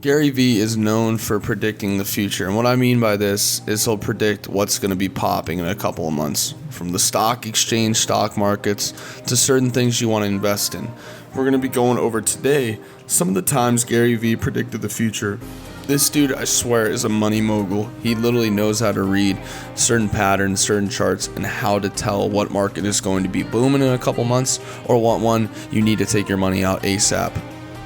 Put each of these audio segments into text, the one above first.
Gary Vee is known for predicting the future, and what I mean by this is he'll predict what's going to be popping in a couple of months, from the stock exchange, stock markets, to certain things you want to invest in. We're going to be going over today some of the times Gary Vee predicted the future. This dude, I swear, is a money mogul. He literally knows how to read certain patterns, certain charts, and how to tell what market is going to be booming in a couple months or what one you need to take your money out ASAP.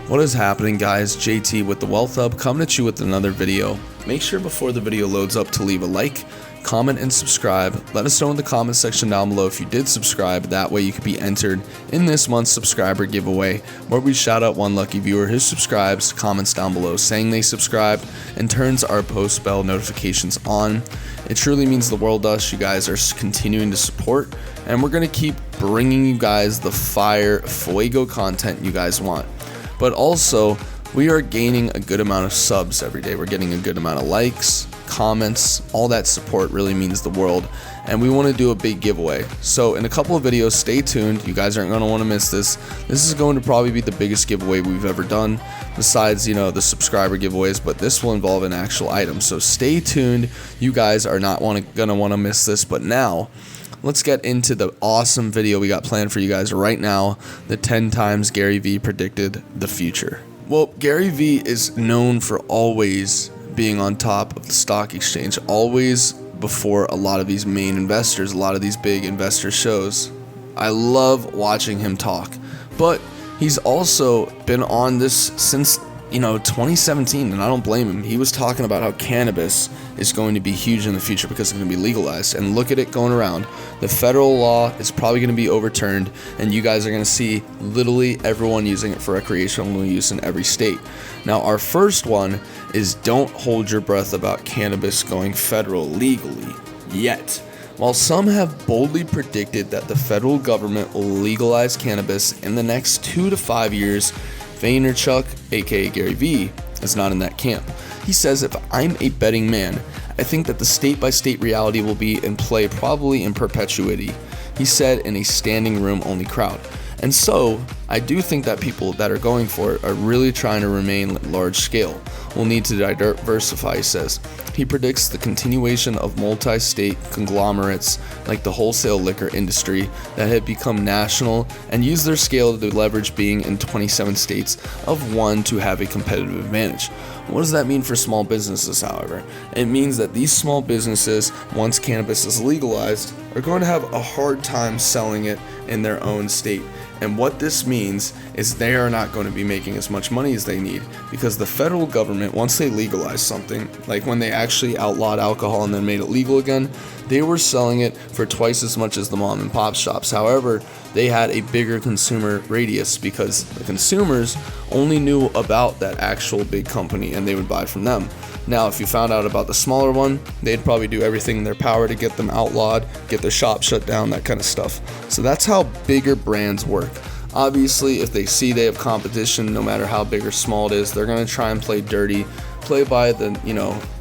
What is happening, guys? JT with the Wealth Hub coming at you with another video. Make sure before the video loads up to leave a like, comment, and subscribe. Let us know in the comment section down below if you did subscribe. That way you could be entered in this month's subscriber giveaway, where we shout out one lucky viewer who subscribes, comments down below saying they subscribed, and turns our post bell notifications on. It truly means the world to us. You guys are continuing to support, and we're going to keep bringing you guys the fire fuego content you guys want. But also, we are gaining a good amount of subs every day. We're getting a good amount of likes, comments. All that support really means the world, and we want to do a big giveaway. So in a couple of videos, stay tuned. You guys aren't going to want to miss this. This is going to probably be the biggest giveaway we've ever done, besides, the subscriber giveaways, but this will involve an actual item. So stay tuned. You guys are not going to want to miss this. But now, let's get into the awesome video we got planned for you guys right now, the 10 times Gary Vee predicted the future. Well, Gary Vee is known for always being on top of the stock exchange, always before a lot of these main investors, a lot of these big investor shows. I love watching him talk, but he's also been on this since 2017, and I don't blame him. He was talking about how cannabis is going to be huge in the future because it's going to be legalized, and look at it going around. The federal law is probably going to be overturned, and you guys are going to see literally everyone using it for recreational use in every state. Now, our first one is don't hold your breath about cannabis going federal legally yet. While some have boldly predicted that the federal government will legalize cannabis in the next 2 to 5 years, Vaynerchuk, aka Gary Vee, is not in that camp. He says, if I'm a betting man, I think that the state-by-state reality will be in play probably in perpetuity, he said in a standing room only crowd. And so, I do think that people that are going for it are really trying to remain large scale. We'll need to diversify, he says. He predicts the continuation of multi-state conglomerates like the wholesale liquor industry that have become national and use their scale to leverage being in 27 states of one to have a competitive advantage. What does that mean for small businesses, however? It means that these small businesses, once cannabis is legalized, are going to have a hard time selling it in their own state. And what this means is they are not going to be making as much money as they need, because the federal government, once they legalize something, like when they actually outlawed alcohol and then made it legal again, they were selling it for twice as much as the mom and pop shops. However, they had a bigger consumer radius because the consumers only knew about that actual big company and they would buy from them. Now, if you found out about the smaller one, they'd probably do everything in their power to get them outlawed, get their shop shut down, that kind of stuff. So that's how bigger brands work. Obviously, if they see they have competition, no matter how big or small it is, they're going to try and play dirty, play by the,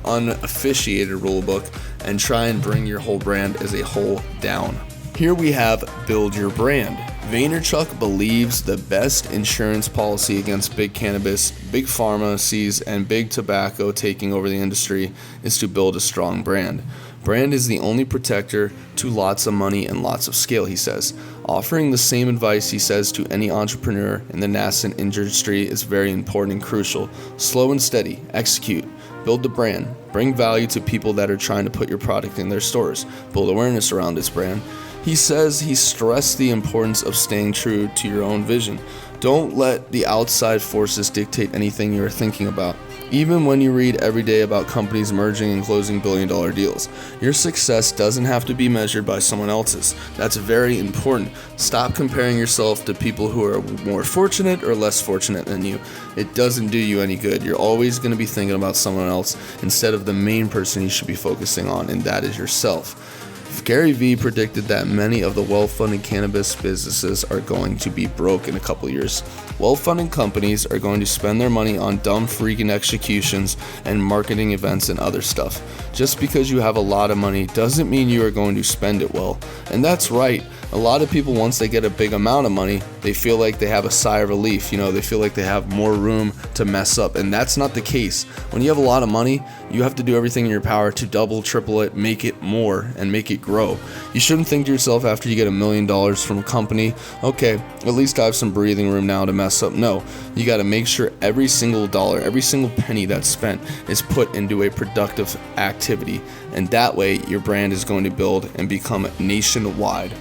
unofficiated rule book, and try and bring your whole brand as a whole down. Here we have build your brand. Vaynerchuk believes the best insurance policy against big cannabis, big pharmacies, and big tobacco taking over the industry is to build a strong brand. Brand is the only protector to lots of money and lots of scale, he says. Offering the same advice, he says, to any entrepreneur in the nascent industry is very important and crucial. Slow and steady, execute, build the brand, bring value to people that are trying to put your product in their stores, build awareness around this brand. He says he stressed the importance of staying true to your own vision. Don't let the outside forces dictate anything you are thinking about. Even when you read every day about companies merging and closing billion-dollar deals, your success doesn't have to be measured by someone else's. That's very important. Stop comparing yourself to people who are more fortunate or less fortunate than you. It doesn't do you any good. You're always going to be thinking about someone else instead of the main person you should be focusing on, and that is yourself. Gary Vee predicted that many of the well-funded cannabis businesses are going to be broke in a couple years. Well-funded companies are going to spend their money on dumb freaking executions and marketing events and other stuff. Just because you have a lot of money doesn't mean you are going to spend it well. And that's right. A lot of people, once they get a big amount of money, they feel like they have a sigh of relief. They feel like they have more room to mess up. And that's not the case. When you have a lot of money, you have to do everything in your power to double, triple it, make it more, and make it grow. You shouldn't think to yourself after you get $1 million from a company, okay, at least I have some breathing room now to mess up. No, you got to make sure every single dollar, every single penny that's spent is put into a productive activity. And that way, your brand is going to build and become nationwide.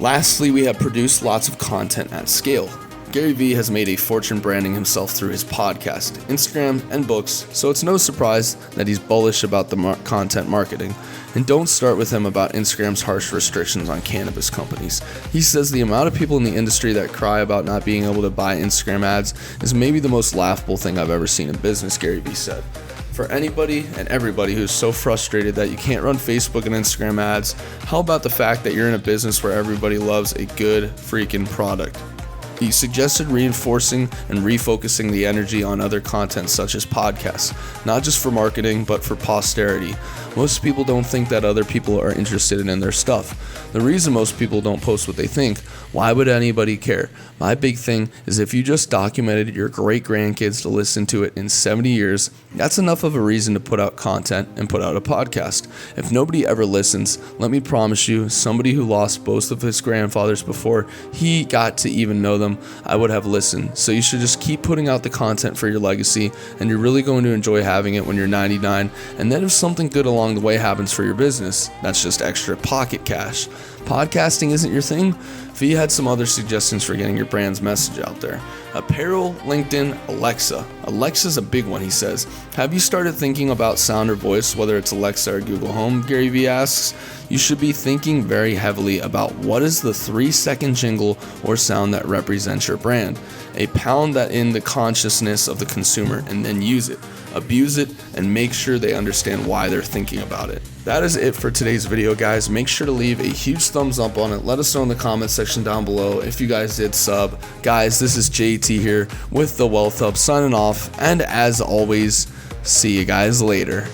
Lastly, we have produced lots of content at scale. Gary Vee has made a fortune branding himself through his podcast, Instagram, and books, so it's no surprise that he's bullish about the content marketing. And don't start with him about Instagram's harsh restrictions on cannabis companies. He says the amount of people in the industry that cry about not being able to buy Instagram ads is maybe the most laughable thing I've ever seen in business, Gary Vee said. For anybody and everybody who's so frustrated that you can't run Facebook and Instagram ads, how about the fact that you're in a business where everybody loves a good freaking product? He suggested reinforcing and refocusing the energy on other content such as podcasts, not just for marketing, but for posterity. Most people don't think that other people are interested in their stuff. The reason most people don't post what they think, why would anybody care? My big thing is if you just documented your great grandkids to listen to it in 70 years, that's enough of a reason to put out content and put out a podcast. If nobody ever listens, let me promise you, somebody who lost both of his grandfathers before he got to even know them, I would have listened. So you should just keep putting out the content for your legacy, and you're really going to enjoy having it when you're 99. And then if something good along the way happens for your business, that's just extra pocket cash. Podcasting isn't your thing? Vee had some other suggestions for getting your brand's message out there. Apparel, LinkedIn, Alexa. Alexa's a big one, he says. Have you started thinking about sound or voice, whether it's Alexa or Google Home? Gary Vee asks. You should be thinking very heavily about what is the 3-second jingle or sound that represents your brand. A pound that in the consciousness of the consumer and then use it. Abuse it and make sure they understand why they're thinking about it. That is it for today's video, guys. Make sure to leave a huge thumbs up on it. Let us know in the comment section down below if you guys did sub. Guys, this is JT here with the Wealth Hub signing off, and as always, see you guys later.